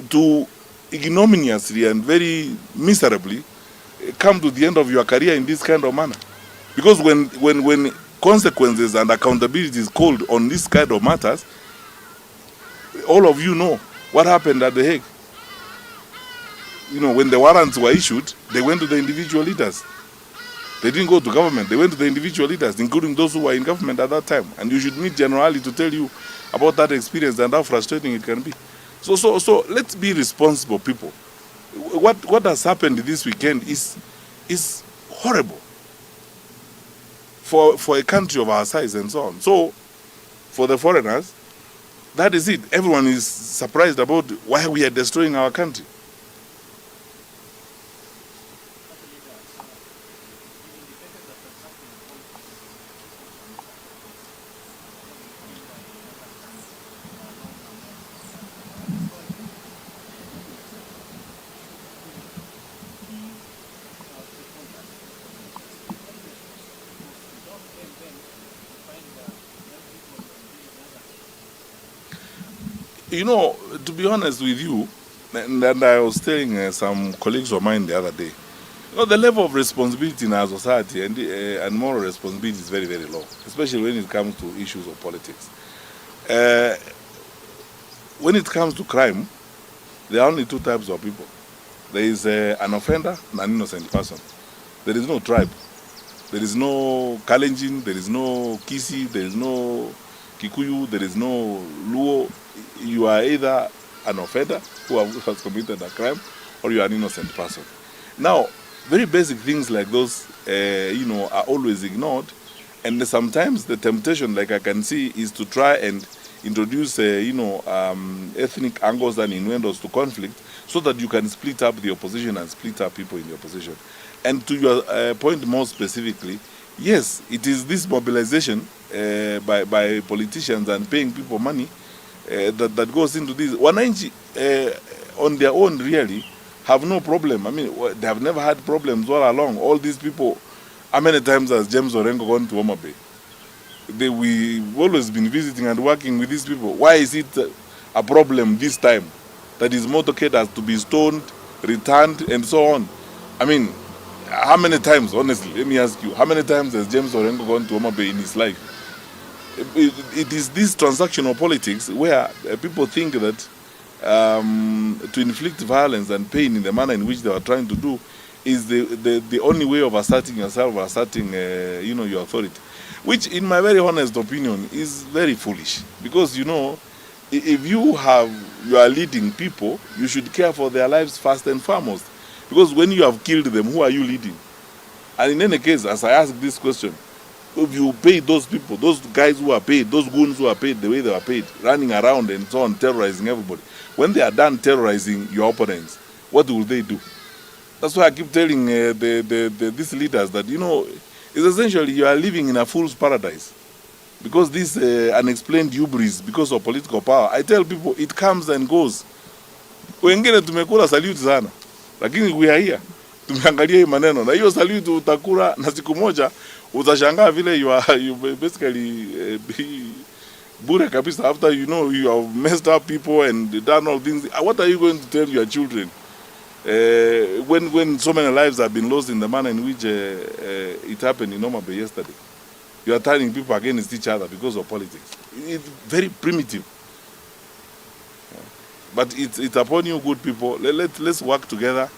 to ignominiously and very miserably come to the end of your career in this kind of manner. Because when consequences and accountability is called on this kind of matters, all of you know what happened at The Hague. You know, when the warrants were issued, they went to the individual leaders. They didn't go to government. They went to the individual leaders, including those who were in government at that time. And you should meet General Ali to tell you about that experience and how frustrating it can be. So let's be responsible people. What has happened this weekend is horrible for a country of our size and so on. So for the foreigners, that is it. Everyone is surprised about why we are destroying our country. You know, to be honest with you, and I was telling some colleagues of mine the other day, you know, the level of responsibility in our society and moral responsibility is very, very low, especially when it comes to issues of politics. When it comes to crime, there are only two types of people. There is an offender and an innocent person. There is no tribe. There is no Kalenjin, there is no Kisi, there is no Kikuyu, there is no Luo. You are either an offender who has committed a crime, or you are an innocent person. Now, very basic things like those, you know, are always ignored, and sometimes the temptation, like I can see, is to try and introduce, you know, ethnic angles and innuendos to conflict, so that you can split up the opposition and split up people in the opposition. And to your point more specifically, yes, it is this mobilization by politicians and paying people money that goes into this. Wananchi on their own really have no problem. I mean, they have never had problems all along. All these people, how many times has James Orengo gone to Homa Bay? We've always been visiting and working with these people. Why is it a problem this time that his motorcade has to be stoned, returned, and so on? I mean, how many times, honestly, let me ask you, how many times has James Orengo gone to Homa Bay in his life? It is this transactional politics where people think that to inflict violence and pain in the manner in which they are trying to do is the only way of asserting yourself, asserting you know, your authority, which in my very honest opinion is very foolish. Because, you know, if you are leading people, you should care for their lives first and foremost. Because when you have killed them, who are you leading? And in any case, as I ask this question, if you pay those people, those guys who are paid, those goons who are paid the way they are paid, running around and so on, terrorizing everybody, when they are done terrorizing your opponents, what will they do? That's why I keep telling these leaders that, you know, it's essentially you are living in a fool's paradise. Because this unexplained hubris, because of political power, I tell people, it comes and goes. Wengine tumekula salute sana, lakini we are here. Tumeangalia hii maneno, na hiyo salute utakula, na siku moja utashangaa vile you basically bure kabisa after, you know, you have messed up people and done all things. What are you going to tell your children when so many lives have been lost in the manner in which it happened in Homa Bay yesterday? You are turning people against each other because of politics. It's very primitive. But it's upon you, good people. Let's work together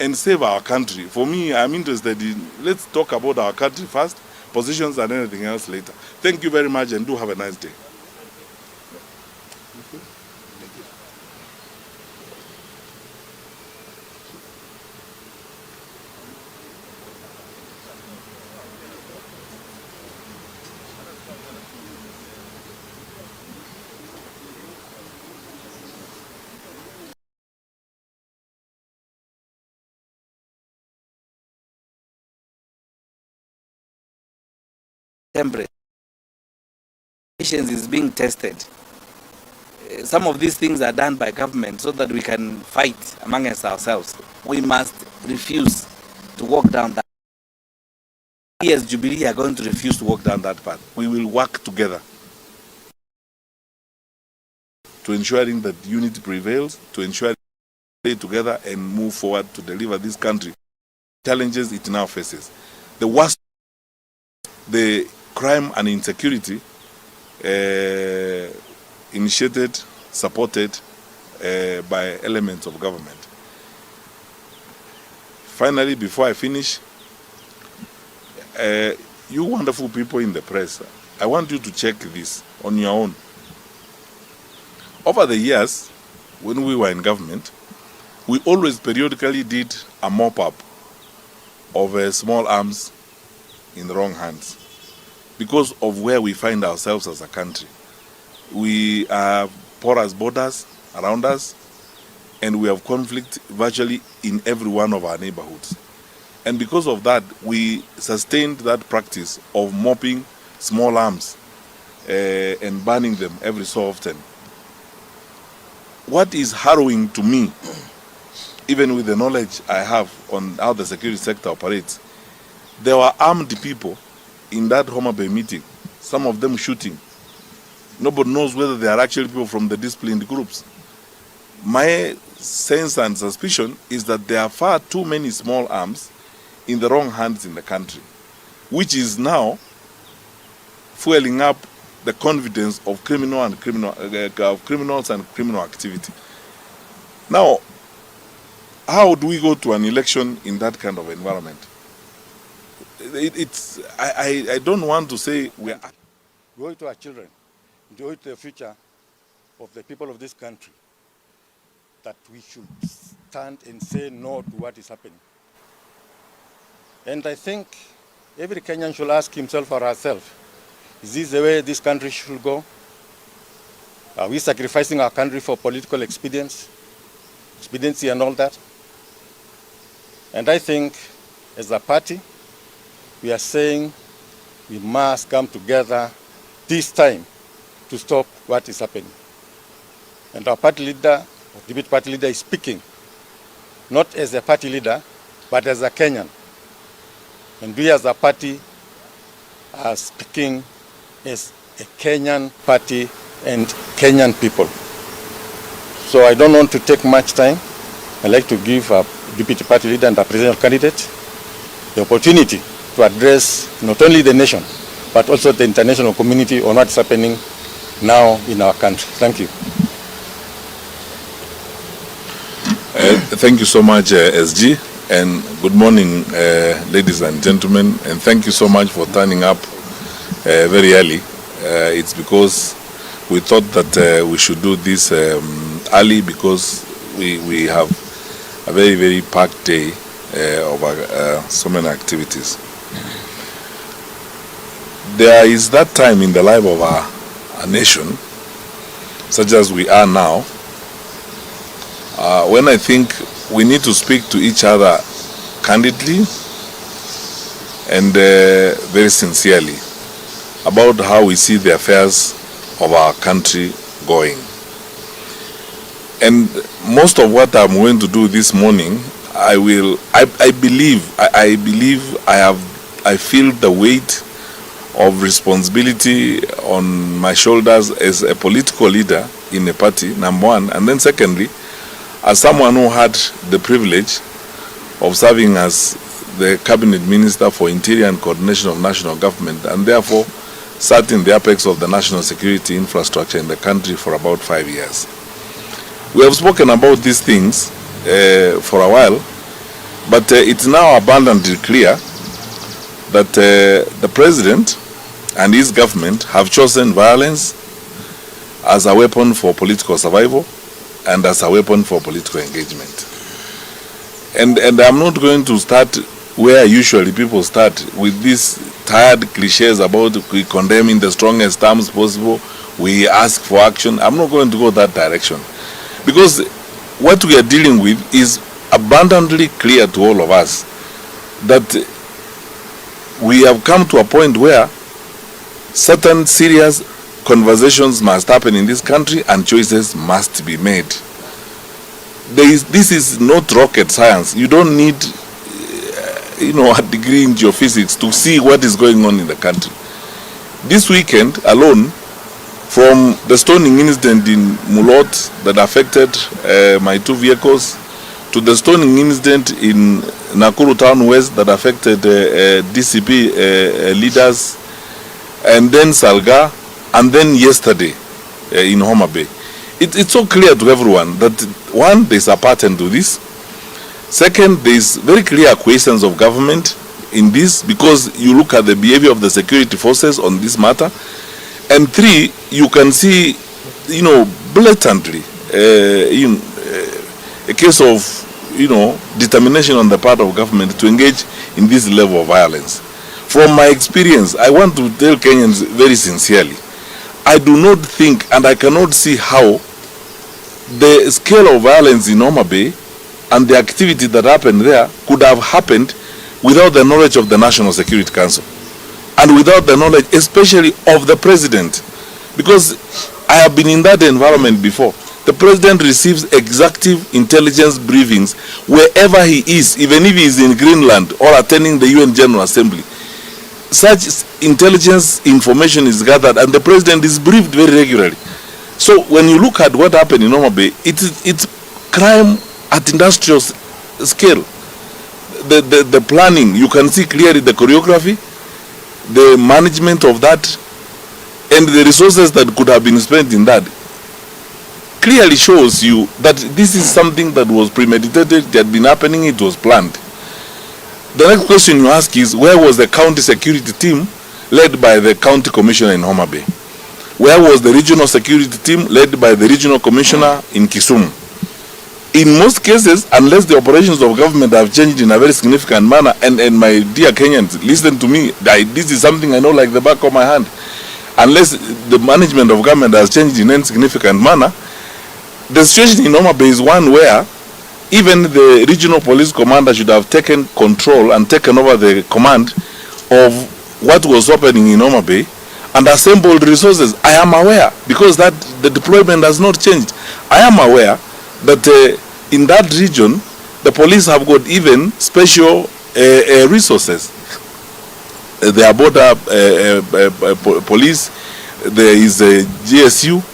and save our country. For me, I'm interested in, let's talk about our country first, positions and anything else later. Thank you very much, and do have a nice day. Temperature is being tested. Some of these things are done by government so that we can fight amongst ourselves. We must refuse to walk down that. We as Jubilee are going to refuse to walk down that path. We will work together. to ensuring that unity prevails, to ensure stay together and move forward to deliver this country challenges it now faces. The worst, the crime and insecurity initiated, supported by elements of government. Finally, before I finish, you wonderful people in the press, I want you to check this on your own. Over the years, when we were in government, we always periodically did a mop-up of small arms in the wrong hands because of where we find ourselves as a country. We have porous borders around us, and we have conflict virtually in every one of our neighborhoods. And because of that, we sustained that practice of mopping small arms and burning them every so often. What is harrowing to me, even with the knowledge I have on how the security sector operates, there were armed people in that Homa Bay meeting, some of them shooting. Nobody knows whether they are actually people from the disciplined groups. My sense and suspicion is that there are far too many small arms in the wrong hands in the country, which is now fueling up the confidence of criminals and criminal activity. Now, how do we go to an election in that kind of environment? I don't want to say we are. We owe it to our children, we owe it to the future of the people of this country, that we should stand and say no to what is happening. And I think every Kenyan should ask himself or herself, is this the way this country should go? Are we sacrificing our country for political expediency and all that? And I think as a party, we are saying we must come together this time to stop what is happening. And our party leader, or deputy party leader, is speaking not as a party leader, but as a Kenyan. And we as a party are speaking as a Kenyan party and Kenyan people. So I don't want to take much time. I'd like to give our deputy party leader and our presidential candidate the opportunity to address not only the nation, but also the international community on what's happening now in our country. Thank you. Thank you so much, SG, and good morning, ladies and gentlemen, and thank you so much for turning up very early. It's because we thought that we should do this early because we have a very, very packed day of so many activities. There is that time in the life of our nation, such as we are now, when I think we need to speak to each other candidly and very sincerely about how we see the affairs of our country going. And most of what I'm going to do this morning, I feel the weight of responsibility on my shoulders as a political leader in a party, number one, and then secondly, as someone who had the privilege of serving as the Cabinet Minister for Interior and Coordination of National Government, and therefore sat in the apex of the national security infrastructure in the country for about 5 years. We have spoken about these things for a while, but it's now abundantly clear that the President and his government have chosen violence as a weapon for political survival and as a weapon for political engagement. And I'm not going to start where usually people start with these tired cliches about we condemn in the strongest terms possible, we ask for action. I'm not going to go that direction, because what we are dealing with is abundantly clear to all of us that we have come to a point where certain serious conversations must happen in this country and choices must be made. This is not rocket science. You don't need a degree in geophysics to see what is going on in the country. This weekend alone, From the stoning incident in Mulot that affected my 2 vehicles, to the stoning incident in Nakuru Town West that affected DCP leaders, and then Salga, and then yesterday in Homa Bay. It's so clear to everyone that, one, there's a pattern to this. Second, there's very clear acquiescence of government in this, because you look at the behavior of the security forces on this matter. And three, you can see, blatantly, a case of, determination on the part of government to engage in this level of violence. From my experience, I want to tell Kenyans very sincerely, I do not think, and I cannot see how the scale of violence in Homa Bay and the activity that happened there could have happened without the knowledge of the National Security Council, and without the knowledge especially of the president, because I have been in that environment before. The president receives executive intelligence briefings wherever he is, even if he is in Greenland or attending the UN General Assembly. Such intelligence information is gathered and the president is briefed very regularly. So when you look at what happened in Homa Bay, it's crime at industrial scale. The planning, you can see clearly the choreography, the management of that, and the resources that could have been spent in that clearly shows you that this is something that was premeditated, it had been happening, it was planned. The next question you ask is, where was the county security team led by the county commissioner in Homa Bay? Where was the regional security team led by the regional commissioner in Kisumu? In most cases, unless the operations of government have changed in a very significant manner, and my dear Kenyans, listen to me, this is something I know like the back of my hand. Unless the management of government has changed in any significant manner, the situation in Homa Bay is one where even the regional police commander should have taken control and taken over the command of what was happening in Homa Bay and assembled resources. I am aware, because that the deployment has not changed. I am aware that in that region, the police have got even special resources. There are border police, there is a GSU.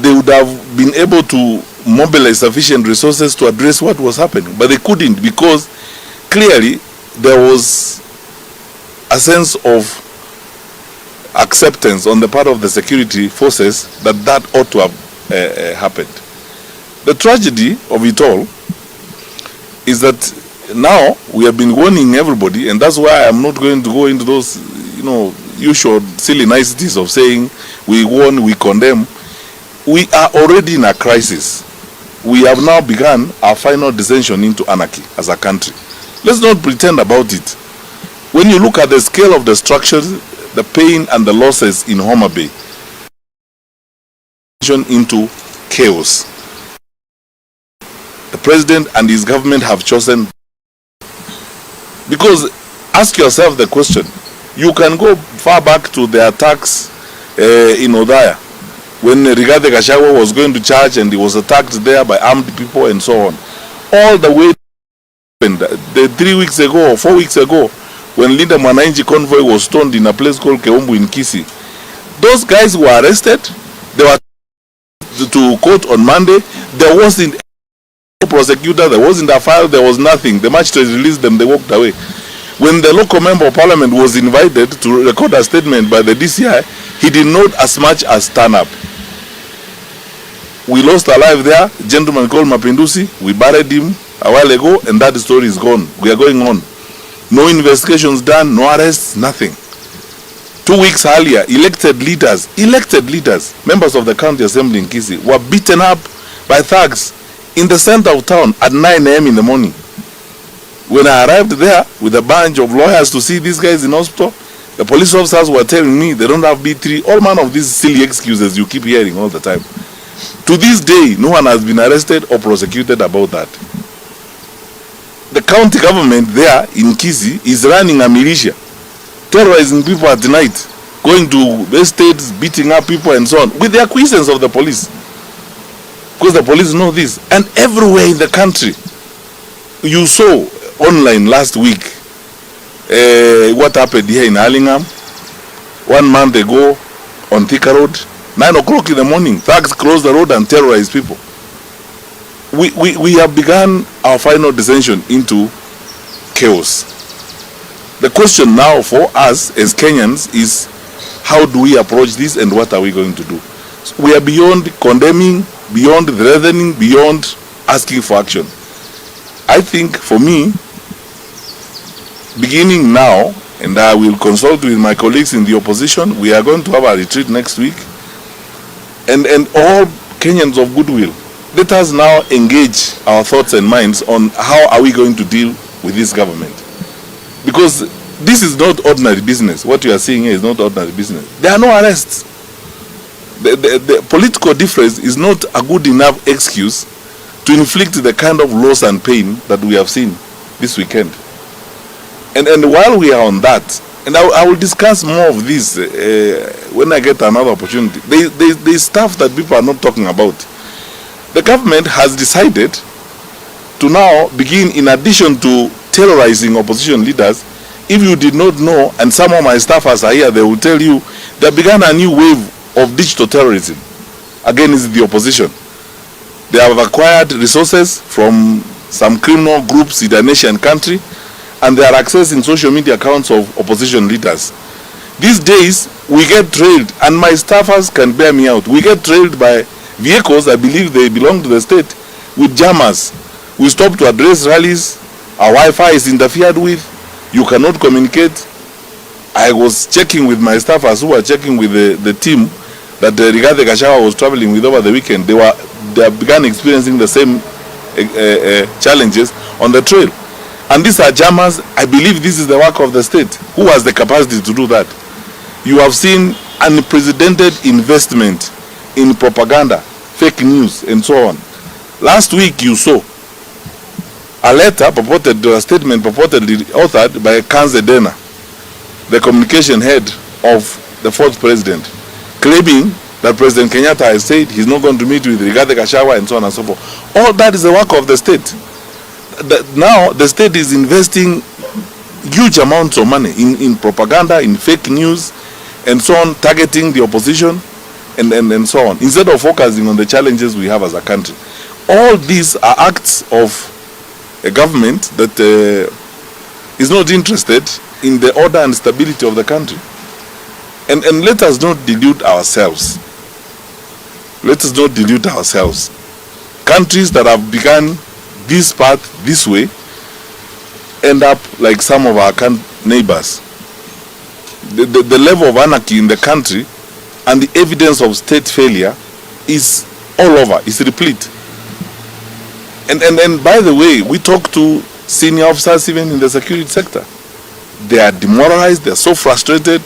They would have been able to mobilize sufficient resources to address what was happening, but they couldn't, because clearly there was a sense of acceptance on the part of the security forces that ought to have happened. The tragedy of it all is that now we have been warning everybody, and that's why I'm not going to go into those usual silly niceties of saying we warn, we condemn. We are already in a crisis. We have now begun our final descension into anarchy as a country. Let's not pretend about it. When you look at the scale of destruction, the pain and the losses in Homa Bay, into chaos. The president and his government have chosen, because ask yourself the question, you can go far back to the attacks in Odaya, when Rigathi Gachagua was going to church and he was attacked there by armed people and so on. All the way the 3 weeks ago or 4 weeks ago, when Linda Mwananchi convoy was stoned in a place called Keumbu in Kisii. Those guys were arrested, they were to court on Monday. There wasn't a prosecutor, there wasn't a file, there was nothing. The magistrate released them, they walked away. When the local member of parliament was invited to record a statement by the DCI, he did not as much as turn up. We lost our life there, a gentleman called Mapinduzi. We buried him a while ago, and that story is gone. We are going on. No investigations done, no arrests, nothing. 2 weeks earlier, elected leaders, members of the county assembly in Kisii, were beaten up by thugs in the center of town at 9 a.m. in the morning. When I arrived there with a bunch of lawyers to see these guys in hospital, the police officers were telling me they don't have B3, all manner of these silly excuses you keep hearing all the time. To this day, no one has been arrested or prosecuted about that. The county government there in Kisii is running a militia, terrorizing people at night, going to estates, beating up people and so on, with the acquiescence of the police. Because the police know this. And everywhere in the country, you saw online last week what happened here in Hurlingham 1 month ago on Thika Road. 9 o'clock in the morning, thugs close the road and terrorize people. We have begun our final descension into chaos. The question now for us as Kenyans is, how do we approach this and what are we going to do? So we are beyond condemning, beyond threatening, beyond asking for action. I think for me, beginning now, and I will consult with my colleagues in the opposition, we are going to have a retreat next week, and all Kenyans of goodwill, let us now engage our thoughts and minds on how are we going to deal with this government. Because this is not ordinary business. What you are seeing here is not ordinary business. There are no arrests. The political difference is not a good enough excuse to inflict the kind of loss and pain that we have seen this weekend. And while we are on that, and I will discuss more of this when I get another opportunity, there's stuff that people are not talking about. The government has decided to now begin, in addition to terrorizing opposition leaders. If you did not know, and some of my staffers are here, they will tell you, they began a new wave of digital terrorism against the opposition. They have acquired resources from some criminal groups in the nation country, and they are accessing social media accounts of opposition leaders. These days, we get trailed, and my staffers can bear me out. We get trailed by vehicles, I believe they belong to the state, with jammers. We stop to address rallies, our Wi-Fi is interfered with, you cannot communicate. I was checking with my staffers who were checking with the team that Rigathi Gachagua was traveling with over the weekend. They began experiencing the same challenges on the trail. And these are jammers. I believe this is the work of the state. Who has the capacity to do that? You have seen unprecedented investment in propaganda, fake news, and so on. Last week you saw a letter purported, a statement purportedly authored by Kanze Dena, the communication head of the fourth president, claiming that President Kenyatta has said he's not going to meet with Rigathi Gachagua and so on and so forth. All that is the work of the state. Now the state is investing huge amounts of money in propaganda, in fake news, and so on, targeting the opposition and so on, instead of focusing on the challenges we have as a country. All these are acts of a government that is not interested in the order and stability of the country. And let us not delude ourselves. Let us not delude ourselves. Countries that have begun this path this way end up like some of our neighbors. The level of anarchy in the country and the evidence of state failure is all over, is replete. And by the way, we talk to senior officers even in the security sector. They are demoralized, they are so frustrated.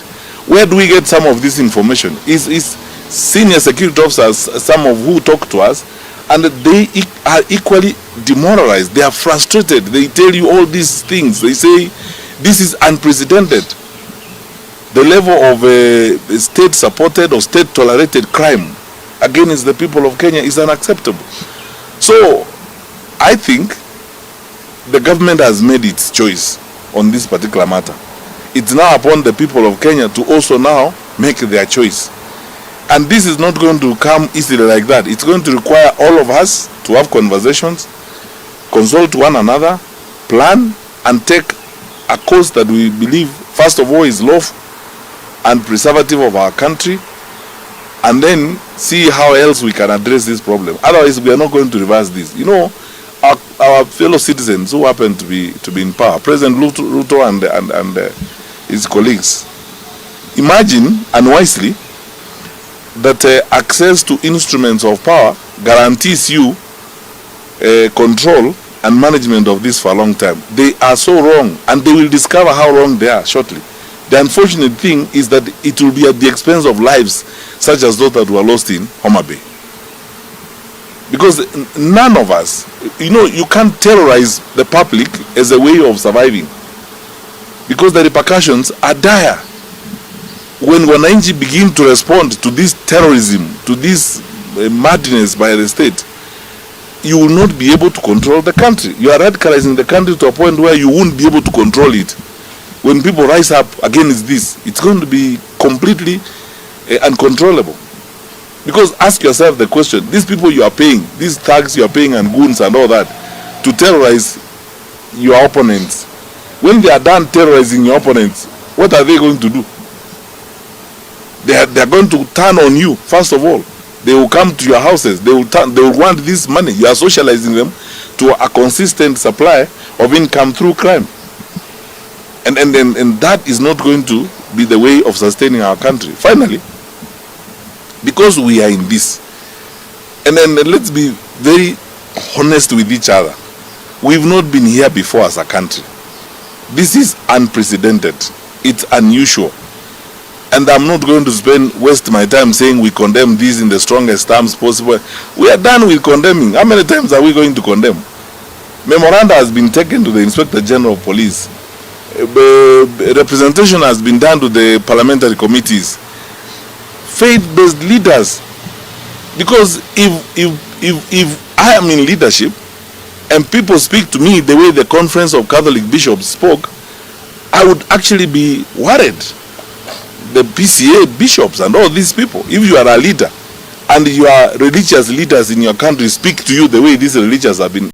Where do we get some of this information? Is senior security officers, some of who talk to us, and they are equally demoralized. They are frustrated. They tell you all these things. They say this is unprecedented. The level of state-supported or state-tolerated crime against the people of Kenya is unacceptable. So, I think the government has made its choice on this particular matter. It's now upon the people of Kenya to also now make their choice. And this is not going to come easily like that. It's going to require all of us to have conversations, consult one another, plan, and take a course that we believe, first of all, is lawful and preservative of our country, and then see how else we can address this problem. Otherwise, we are not going to reverse this. You know, our fellow citizens who happen to be in power, President Ruto and his colleagues, imagine unwisely that access to instruments of power guarantees you control and management of this for a long time. They are so wrong, and they will discover how wrong they are shortly. The unfortunate thing is that it will be at the expense of lives such as those that were lost in Homa Bay. Because none of us, you can't terrorize the public as a way of surviving. Because the repercussions are dire. When Wananchi begin to respond to this terrorism, to this madness by the state, you will not be able to control the country. You are radicalizing the country to a point where you won't be able to control it. When people rise up against this, it's going to be completely uncontrollable. Because ask yourself the question, these people you are paying, these thugs you are paying and goons and all that, to terrorize your opponents, when they are done terrorizing your opponents, what are they going to do? They are going to turn on you, first of all. They will come to your houses. They will want this money. You are socializing them to a consistent supply of income through crime. And that is not going to be the way of sustaining our country. Finally, because we are in this, and then let's be very honest with each other. We've not been here before as a country. This is unprecedented. It's unusual. And I'm not going to waste my time saying we condemn this in the strongest terms possible. We are done with condemning. How many times are we going to condemn? Memoranda has been taken to the Inspector General of Police. Representation has been done to the parliamentary committees. Faith-based leaders. Because if I am in leadership and people speak to me the way the Conference of Catholic Bishops spoke, I would actually be worried. The PCA bishops and all these people, if you are a leader and your religious leaders in your country speak to you the way these religious have been